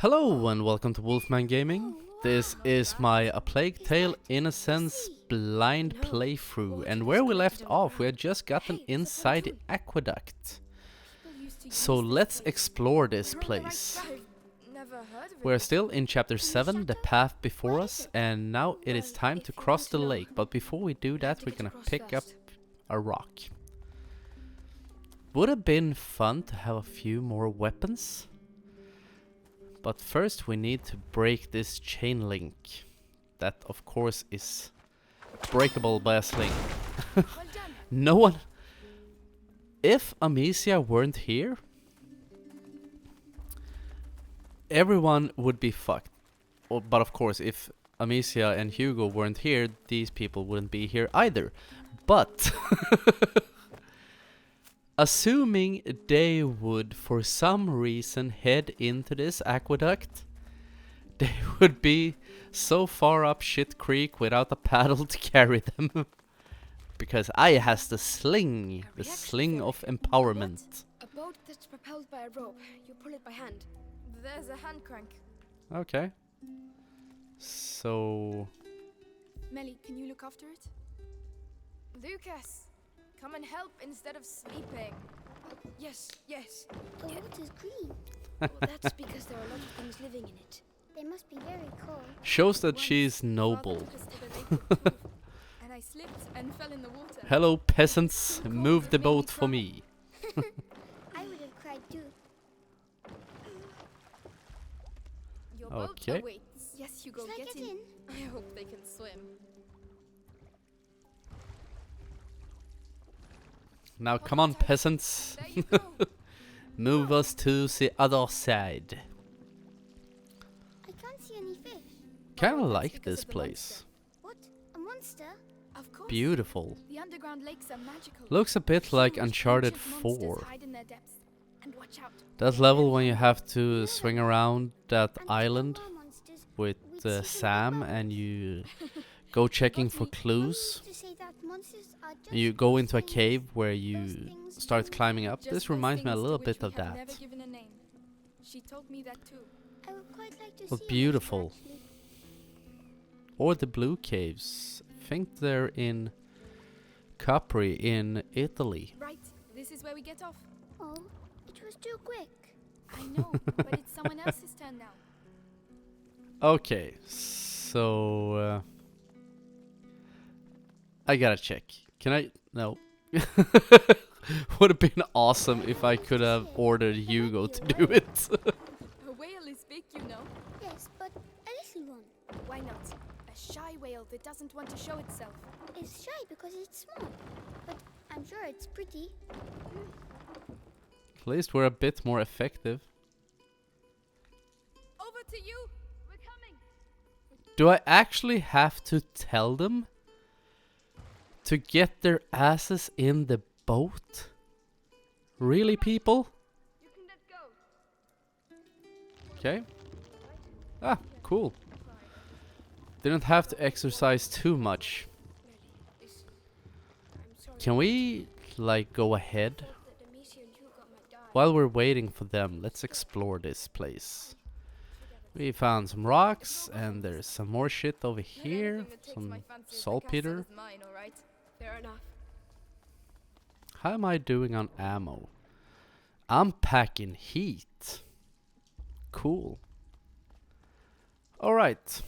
Hello and welcome to Wolfman Gaming. This is my A Plague Tale Innocence blind playthrough, and where we left off we had just gotten inside the aqueduct. So let's explore this place. We're still in chapter 7, the path before us, and now it is time to cross the lake, but before we do that we're gonna pick up a rock. Would have been fun to have a few more weapons. But first we need to break this chain link. That of course is breakable by a sling. No one... If Amicia weren't here, everyone would be fucked. But of course if Amicia and Hugo weren't here, these people wouldn't be here either. But... assuming they would, for some reason, head into this aqueduct, they would be so far up shit creek without a paddle to carry them. Because I has the sling of empowerment. A boat that's propelled by a rope. You pull it by hand. There's a hand crank. Okay. So... Melly, can you look after it? Lucas! Come and help instead of sleeping. Yes, yes. The water's green. Well, that's because there are a lot of things living in it. They must be very cold. shows that she's noble. And I slipped and fell in the water. Hello peasants, move the boat for me. I would have cried too. Your boat Okay. awaits. Yes, Hugo, Shall I get get in? I hope they can swim. Now come on peasants, There you go. move us to the other side. I can't see any fish. Kinda that's like because this of the place. What? A monster? Of course. Beautiful. The underground lakes are magical. Looks a bit like Huge Uncharted ancient monsters 4. hide in their depths. And watch out. That level when you have to swing around that And island there were monsters. with We'd see them Sam above and us. you go checking for Mum clues. used to say that monsters are just You go into a things. cave where Those you things start you- climbing up. Just This those reminds me a things to little which bit we of have that. never given a name. She told me that too. I would quite like to But see a beautiful. monster, actually. Or the blue caves. I think they're in Capri in Italy. Right, this is where we get off. Oh, it was too quick. I know, but it's someone else's turn now. Okay, so I gotta check. Can I? No. Would have been awesome if I could have ordered Hugo to do it. A whale is big, you know. Yes, but a little one. Why not? A shy whale that doesn't want to show itself. It's shy because it's small. But I'm sure it's pretty. At least we're a bit more effective. Over to you. We're coming. Do I actually have to tell them to get their asses in the boat? Really, people? You can let go. Okay. Ah, cool. Didn't have to exercise too much. Can we, like, go ahead? While we're waiting for them, let's explore this place. We found some rocks, and there's some more shit over here. Some saltpeter. Mine, all right. Fair enough. How am I doing on ammo? I'm packing heat. Cool. Alright.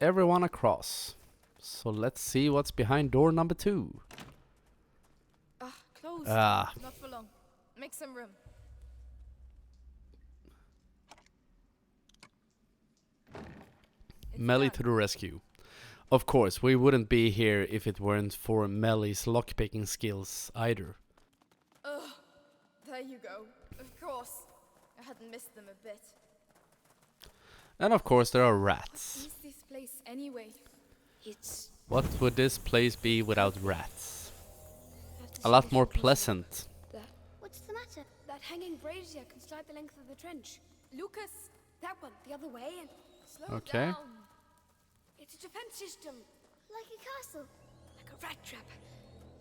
Everyone across. So let's see what's behind door number 2. Ah, closed. Ah. Not for long. Make some room. It's Melly done. to the rescue. Of course, we wouldn't be here if it weren't for Melly's lockpicking skills either. Ugh. There you go. Of course. I hadn't missed them a bit. And of course there are rats. What's this place anyway? It's What would this place be without rats? have to A see lot the more shape of pleasant. that. What's the matter? That hanging brazier can slide the length of the trench. Lucas, that one, the other way, and slow Okay. down. It's a defense system, Like a castle. like a rat trap,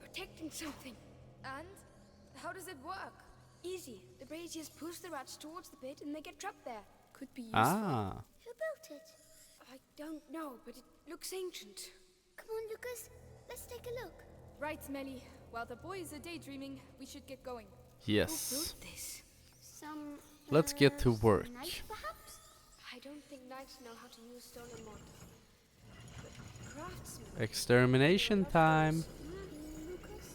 protecting something. And how does it work? Easy. The braziers push the rats towards the pit, and they get trapped there. could be useful. Ah. Who built it? I don't know, but it looks ancient. Come on, Lucas. Let's take a look. Right, Melly. While the boys are daydreaming, we should get going. Who Yes. built this? Some. Let's get to work. Knight, perhaps? I don't think knights know how to use stone and mortar. But craftsmen. Extermination time. Lucas?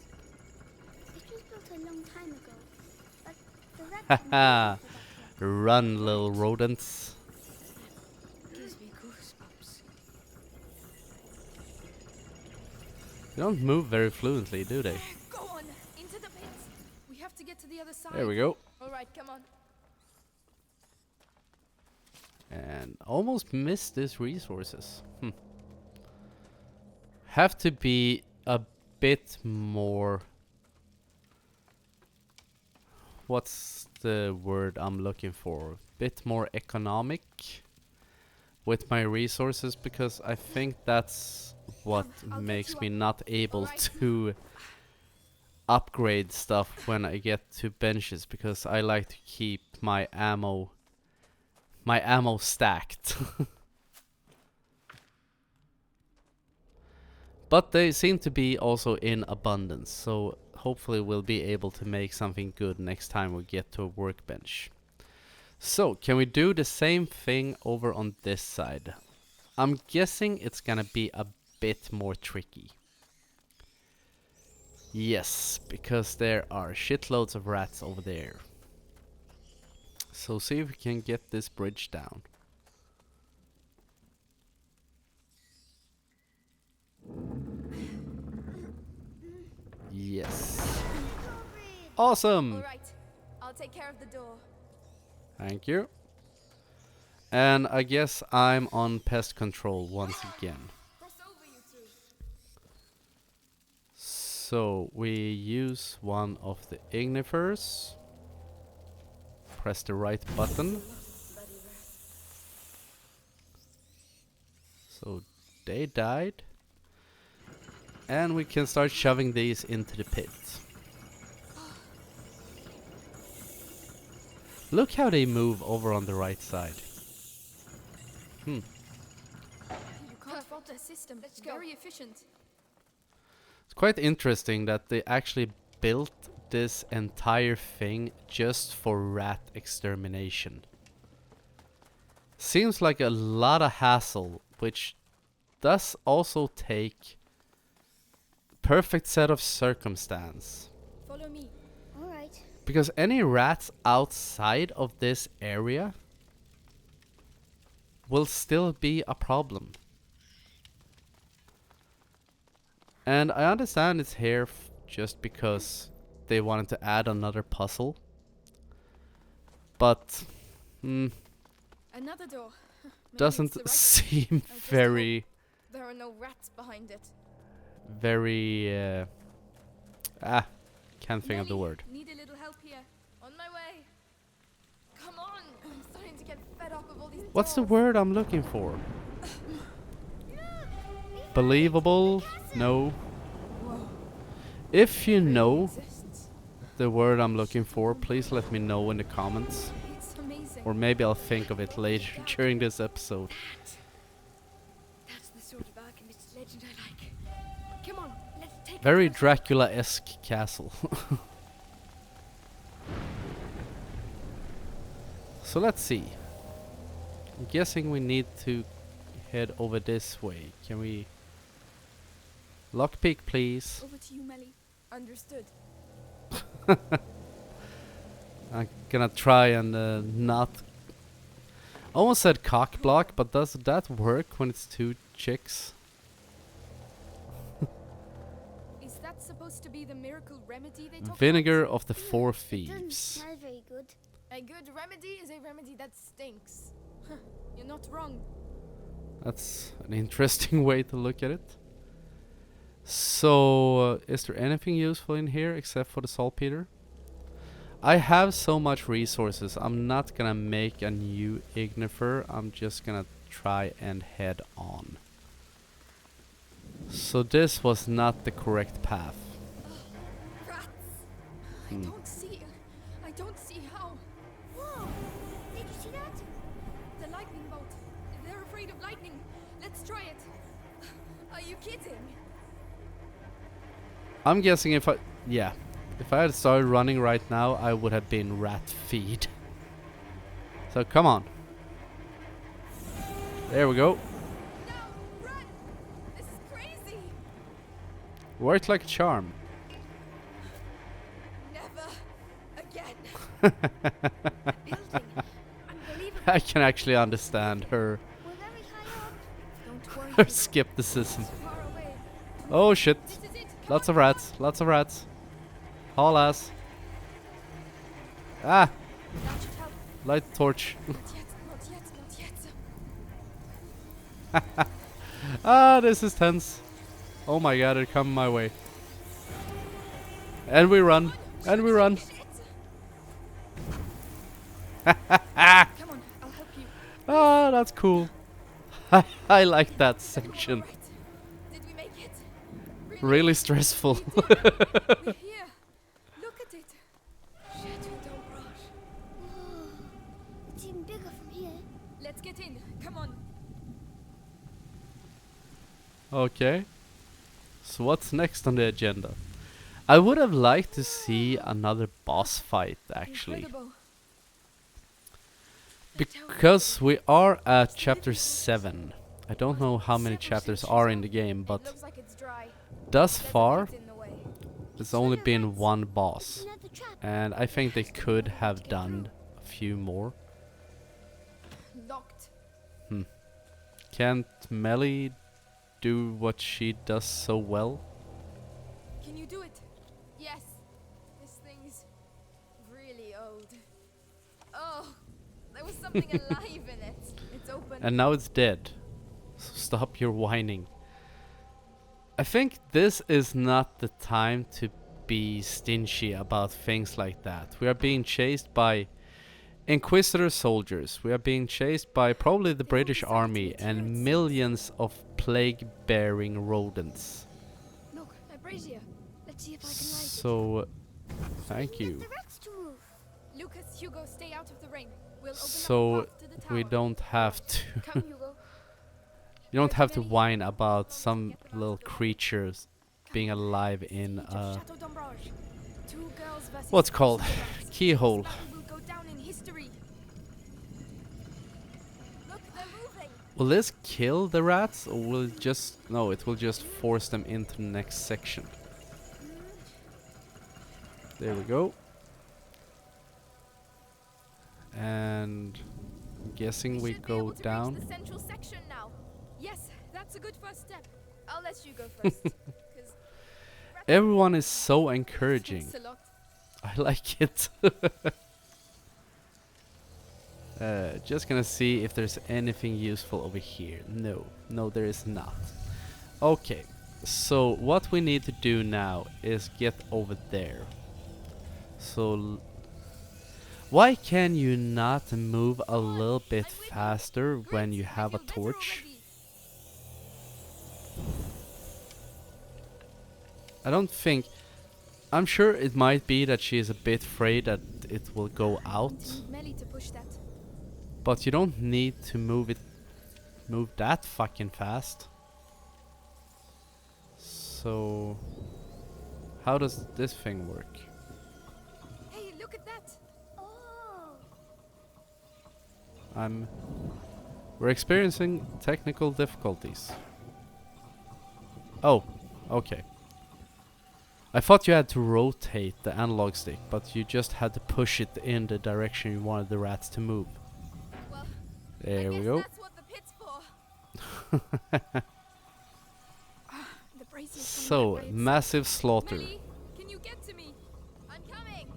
It was built a long time ago. But the rats Haha. never for that long. Run, little rodents. Gives me goosebumps. They don't move very fluently, do they? Go on, into the pits. We have to get to the other side. There we go. All right, come on. And almost missed these resources. Have to be a bit more... What's the word I'm looking for? Bit more economic with my resources, because I think that's what I'll get makes you me up. not able Alright. to upgrade stuff when I get to benches, because I like to keep my ammo stacked. But they seem to be also in abundance, so hopefully we'll be able to make something good next time we get to a workbench. So, can we do the same thing over on this side? I'm guessing it's gonna be a bit more tricky. Yes, because there are shitloads of rats over there. So see if we can get this bridge down. Yes. Awesome! All right, I'll take care of the door. Thank you. And I guess I'm on pest control once again. Cross over, you two. So we use one of the ignifers. Press the right button. So they died. And we can start shoving these into the pit. Look how they move over on the right side. You can't fault their system. Let's go. Very efficient. It's quite interesting that they actually built this entire thing just for rat extermination. Seems like a lot of hassle, which does also take perfect set of circumstance. Follow me. All right. Because any rats outside of this area will still be a problem. And I understand it's here just because they wanted to add another puzzle. But Another door. Maybe it's doesn't the right seem I just very, There are no rats behind it. very, can't think of the Melly, word. Need a little help here. On my way. Come on. I'm starting to get fed up of all these What's the doors. word I'm looking for? Believable? No. Whoa. If you Really know exists. the word I'm looking for, please let me know in the comments. It's amazing. Or maybe I'll think of it later during this episode. That's the sort of alchemist's legend I like. Come on, let's take Very it. Dracula-esque castle. So let's see. I'm guessing we need to head over this way. Can we... Lockpick, please. Over to you, Melly. Understood. I'm gonna try and not... Almost said cock block, but does that work when it's two chicks? Is that supposed to be the miracle remedy they talk Vinegar about? of the Four Doesn't Thieves. smell very good. A good remedy is a remedy that stinks. Huh, you're not wrong. That's an interesting way to look at it. So, is there anything useful in here except for the saltpeter? I have so much resources. I'm not gonna make a new ignifer. I'm just gonna try and head on. So this was not the correct path. Rats! Hmm. I don't see how. Whoa! Did you see that? Are you kidding? I'm guessing if I... Yeah. If I had started running right now, I would have been rat feed. So come on. There we go. No, run! This is crazy. Worked like a charm. Never again. Building. Unbelievable. I can actually understand her We're very high up. Don't worry. her Hugo. skepticism. It's far away. Oh shit. This is it. Come Lots on, of rats. Lots of rats. Haul ass. Ah! That should help. Light the torch. Not yet. Not yet. Not yet. Ah, this is tense. Oh my god, they're coming my way. And we run. And we run. Shit. Come on, I'll help you. Ah, that's cool. I like that section. Right. Did we make it? Really stressful. We're here. Look at it. Chateau d'Ombrage. Whoa. It's even bigger from here. Let's get in. Come on. Okay. So what's next on the agenda? I would have liked to see another boss fight, actually. Incredible. Because we are at chapter 7. I don't know how many chapters are in the game, It but looks like it's dry. thus There's a far, gate in the way. there's only been one boss. Another trap. And I think they could have done a few more. Locked. Can't Melly do what she does so well? Can you do it? Yes. This thing's really old. Oh, there was something alive in it. It's open. And now it's dead. So stop your whining. I think this is not the time to be stingy about things like that. We are being chased by Inquisitor soldiers. We are being chased by probably the British Army and millions of plague-bearing rodents. Look, a brazier. Let's see if I can light it. So, thank you. Get the rats to move. Lucas, Hugo, stay out of the rain. We'll open So up the path to the tower. we don't have to. Come, Hugo. You don't have to whine about some little creatures being alive in Chateau d'Ombrage. Two girls versus what's called rats. keyhole. This battle will go down in history. Look, they're moving. Will this kill the rats, or will it just... No, it will just force them into the next section. There we go. And... I'm guessing we should be go able to reach down. the central section now. Yes, that's a good first step. I'll let you go first. 'Cause Everyone is so encouraging. thanks a lot. I like it. Just gonna see if there's anything useful over here. No, there is not. Okay, so what we need to do now is get over there. So, why can you not move a little bit faster when you have a torch? I don't think... I'm sure it might be that she is a bit afraid that it will go out. Melly to push that. But you don't need to move that fucking fast. So... How does this thing work? Hey, look at that. Oh. We're experiencing technical difficulties. Oh, okay. I thought you had to rotate the analog stick, but you just had to push it in the direction you wanted the rats to move. Well, There I we guess go. that's what the pit's for. The brazier's coming So, that way. massive slaughter. Melly, can you get to me? I'm coming.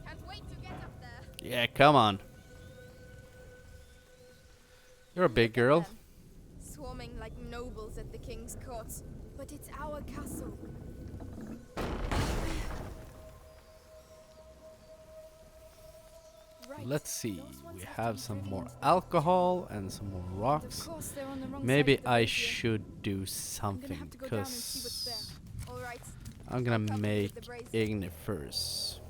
Can't wait to get up there. Yeah, come on. You're a big Look at girl. them, swarming like nobles at the king's courts. But it's our castle. Right, Let's see. those ones We to have be some ready more in time. alcohol and some more And rocks. of course, they're on the wrong side Maybe of the I brazier. should do I'm gonna something, have to go down and see what's because there. All right. I'm gonna I'll come with make the brazier. Ignite first.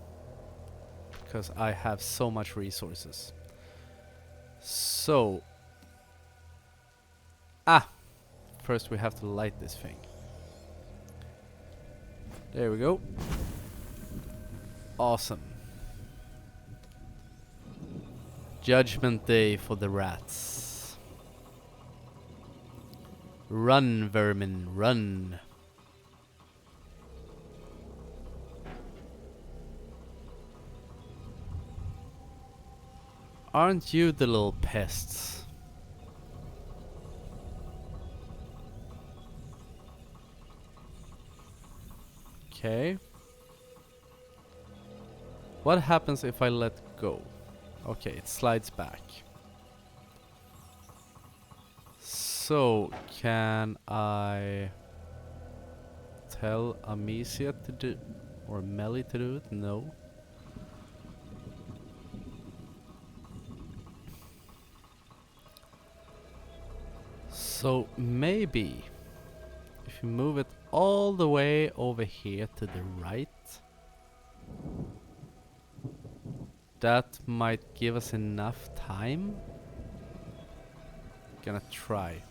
Because I have so much resources. So... first we have to light this thing. There we go. Awesome. Judgment Day for the rats. Run, vermin, run. Aren't you the little pests? Okay. What happens if I let go? Okay, it slides back. So, can I tell Amicia to do, or Melly to do it? No. So maybe if you move it all the way over here to the right, that might give us enough time. Gonna try.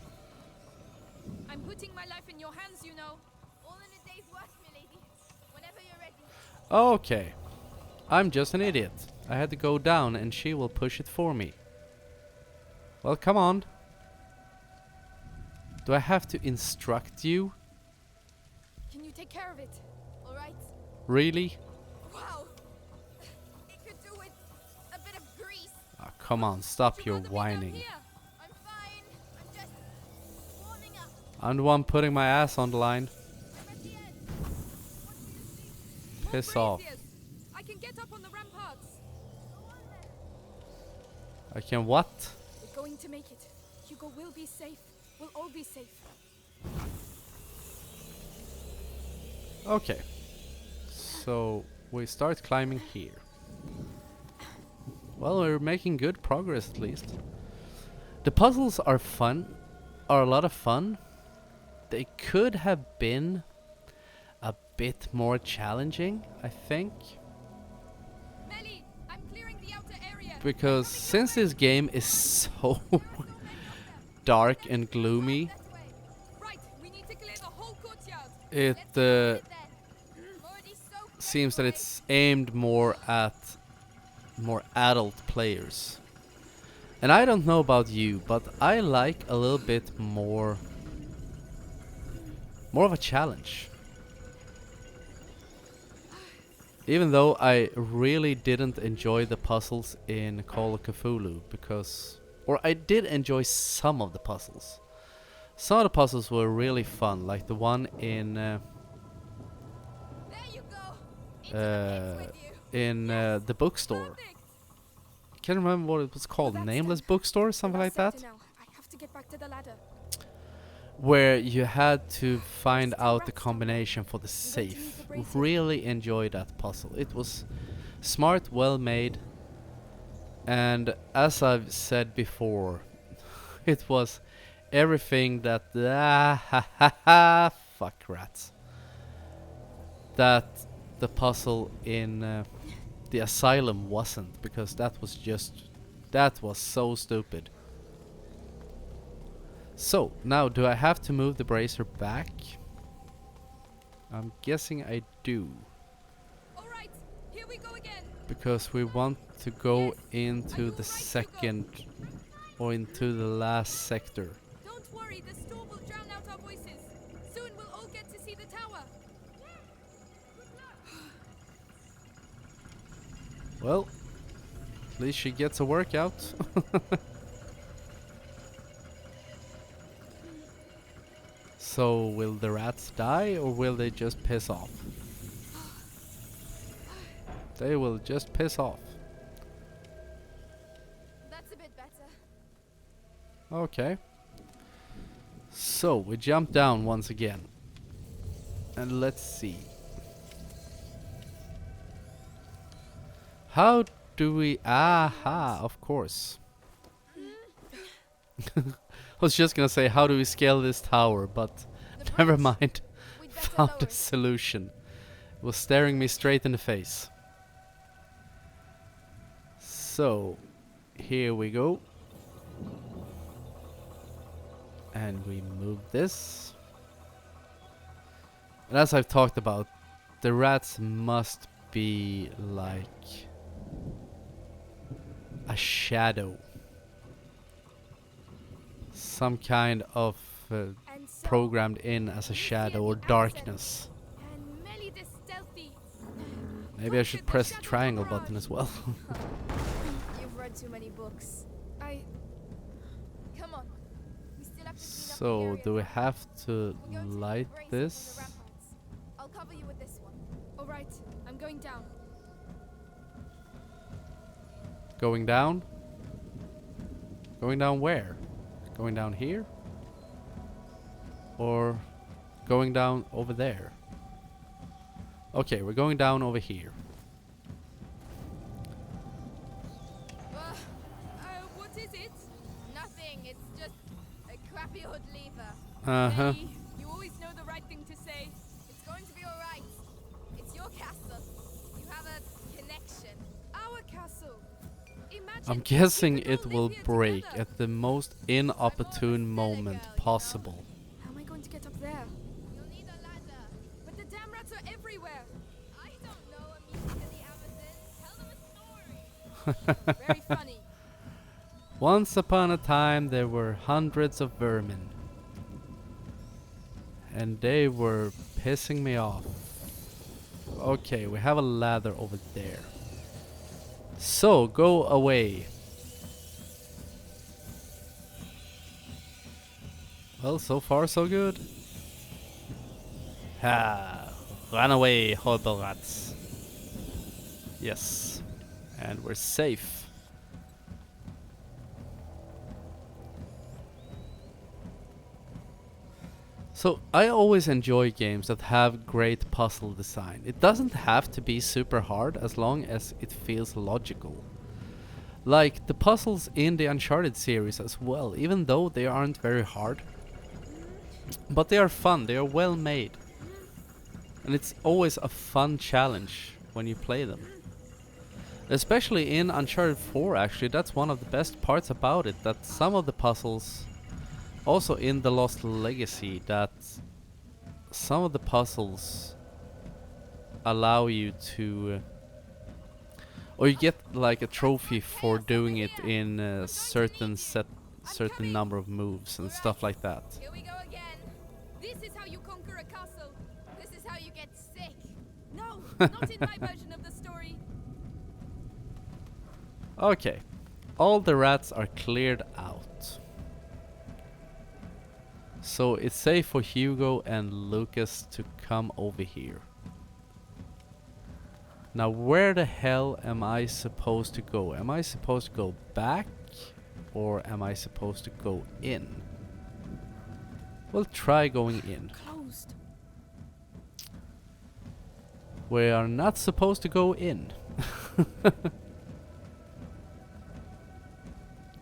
I'm putting my life in your hands, you know. All in a day's work, milady. Whenever you're ready. Okay. I'm just an idiot. I had to go down and she will push it for me. Well, come on. Do I have to instruct you? Can you take care of it? All right. Really? Wow. It could do with a bit of grease. Oh, come on, stop Would your rather be down whining. here? I'm fine. I'm just warming up. I'm the one putting my ass on the line. I'm at the edge. What do you see? More Piss off. braziers. I can get up on the ramparts. Go on then. I can what? We're going to make it. Hugo will be safe. We'll all be safe. Okay. So we start climbing here. Well, we're making good progress at least. The puzzles are fun, are a lot of fun. They could have been a bit more challenging, I think. Melly, I'm clearing the outer area. Because since this game is so dark and gloomy, That way. Right, we need to clear the whole courtyard. it Let's get on it then. I'm already soaked seems that anyway. it's aimed more at more adult players. And I don't know about you, but I like a little bit more of a challenge. Even though I really didn't enjoy the puzzles in Call of Cthulhu, because or I did enjoy some of the puzzles. Some of the puzzles were really fun, like the one in There you go. Into the pits with you. the bookstore. Perfect. Can't remember what it was called. That's Nameless done. Bookstore, something Last like that. sector now. I have to get back to the ladder. Where you had to find Still out the rats combination for the I'm going to safe. use the brazier. Really enjoyed that puzzle. It was smart, well made, and as I've said before, it was everything that fuck rats. That the puzzle in the asylum wasn't, because that was so stupid. So, now do I have to move the brazier back? I'm guessing I do. All right, here we go again. Because we want to go Yes. Are into you the right, Hugo? second or into the last sector. Don't worry, the storm will drown out our voices. Soon we'll all get to see the tower. Well, at least she gets a workout. So, will the rats die or will they just piss off? They will just piss off. That's a bit better. Okay. So, we jump down once again. And let's see. How do we... Aha, of course. I was just gonna say, how do we scale this tower, but The never bridge. mind. We'd better Found lower a it. solution. It was staring me straight in the face. So, here we go. And we move this. And as I've talked about, the rats must be like a shadow. Some kind of And so, programmed in as a shadow or darkness. and Melly the stealthy. Maybe I should press the triangle button as well. You've read too many books. Come on. We still have to clean up the So, area do we now. have to We're going to light need bracing this? from the ramparts. I'll cover you with this one. All right, I'm going down. Going down? Going down where? Going down here? Or going down over there? Okay, we're going down over here. What is it? Nothing. It's just a crappy old lever. Uh-huh. Hey, you always know the right thing to say. It's going to be all right. It's your castle. You have a connection. Our castle. Imagine I'm we guessing could all it will live here break together. at the most inopportune moment girl, you know. possible. How am I going to get up there? You'll need a ladder. But the damn rats are everywhere. I don't know, Amicia the Amazon. Tell them a story. Very funny. Once upon a time there were hundreds of vermin. And they were pissing me off. Okay, we have a ladder over there. So, go away. Well, so far so good. Ha! Run away, horrible rats. Yes. And we're safe. So, I always enjoy games that have great puzzle design. It doesn't have to be super hard as long as it feels logical. Like the puzzles in the Uncharted series as well, even though they aren't very hard. But they are fun, they are well made. And it's always a fun challenge when you play them. Especially in Uncharted 4 actually, that's one of the best parts about it, that some of the puzzles, also in The Lost Legacy, that some of the puzzles allow you to, or you get like a trophy for doing it in a certain number of moves and stuff like that. Here we go again. This is how you conquer a castle. This is how you get sick. No, not in my version of the story. Okay, all the rats are cleared out. So it's safe for Hugo and Lucas to come over here. Now where the hell am I supposed to go? Am I supposed to go back? Or am I supposed to go in? We'll try going in. Closed. We are not supposed to go in.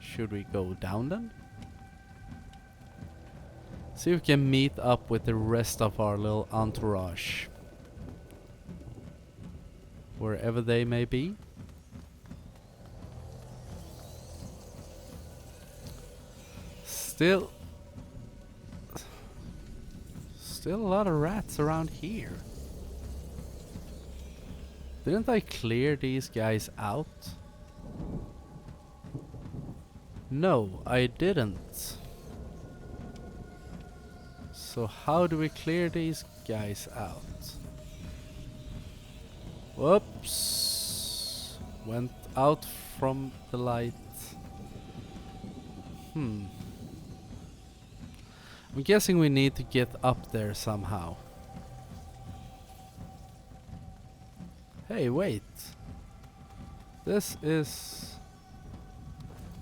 Should we go down then? See if we can meet up with the rest of our little entourage. Wherever they may be. Still a lot of rats around here. Didn't I clear these guys out? No, I didn't. So how do we clear these guys out? Whoops. Went out from the light. I'm guessing we need to get up there somehow. Hey, wait. This is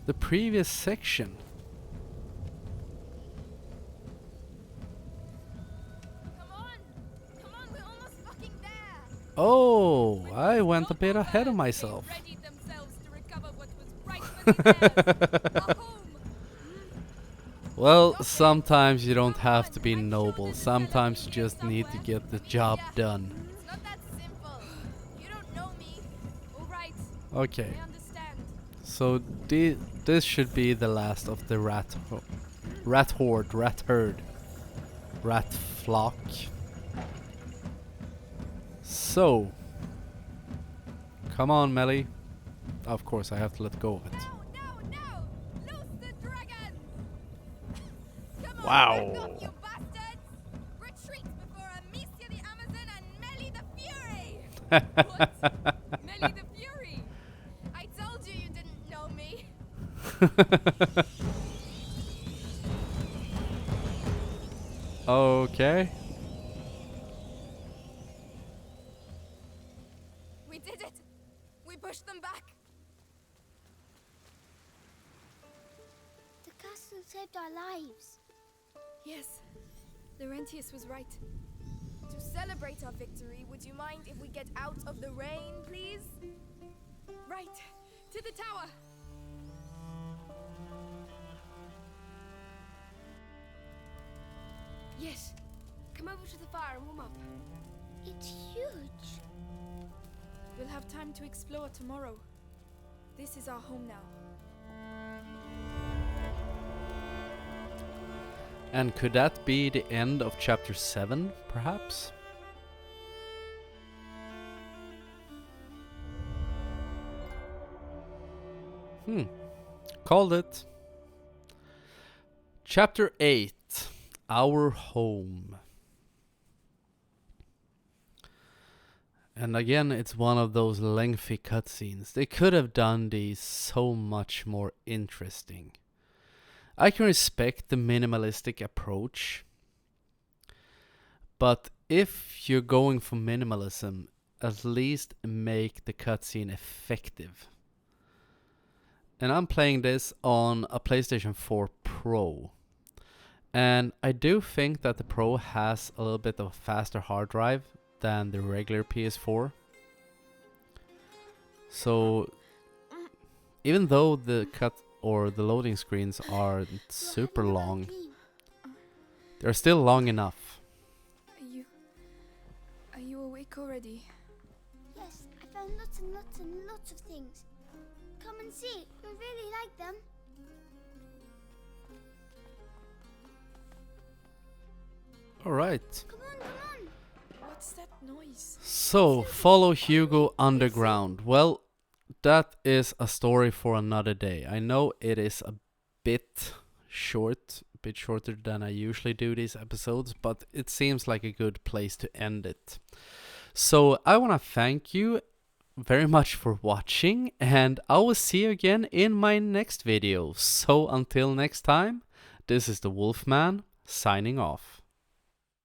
the previous section. Come on, we're almost fucking there. Oh, I went a bit ahead of myself. They readied themselves to recover what was rightfully theirs. A home. Well, sometimes you don't have to be noble. Sometimes you just need to get the job done. It's not that simple. You don't know me. All right, Okay, I understand. so this should be the last of the rat Rat horde, rat herd, rat flock. So, come on, Melly. Of course, I have to let go of it. No! Loose the dragon! Come on, Wow. back off, you bastards! Retreat before Amicia the Amazon and Melly the Fury! What? Melly the Fury? I told you you didn't know me. Okay. We did it! We pushed them back! The castle saved our lives. Yes, Laurentius was right. To celebrate our victory, would you mind if we get out of the rain, please? Right, to the tower. Yes, come over to the fire and warm up. It's huge. We'll have time to explore tomorrow. This is our home now. And could that be the end of chapter 7, perhaps? Called it. Chapter 8, Our Home. And again, it's one of those lengthy cutscenes. They could have done these so much more interesting. I can respect the minimalistic approach, but if you're going for minimalism, at least make the cutscene effective. And I'm playing this on a PlayStation 4 Pro. And I do think that the Pro has a little bit of a faster hard drive than the regular PS4. So even though the loading screens aren't super long, they're still long enough. Are you awake already? Yes, I found lots and lots and lots of things. Come and see. You'll really like them. Alright. Come on. What's that noise? So, follow Hugo underground. Well, that is a story for another day. I know it is a bit short, a bit shorter than I usually do these episodes, but it seems like a good place to end it. So, I want to thank you very much for watching, and I will see you again in my next video. So, until next time, this is the Wolfman signing off.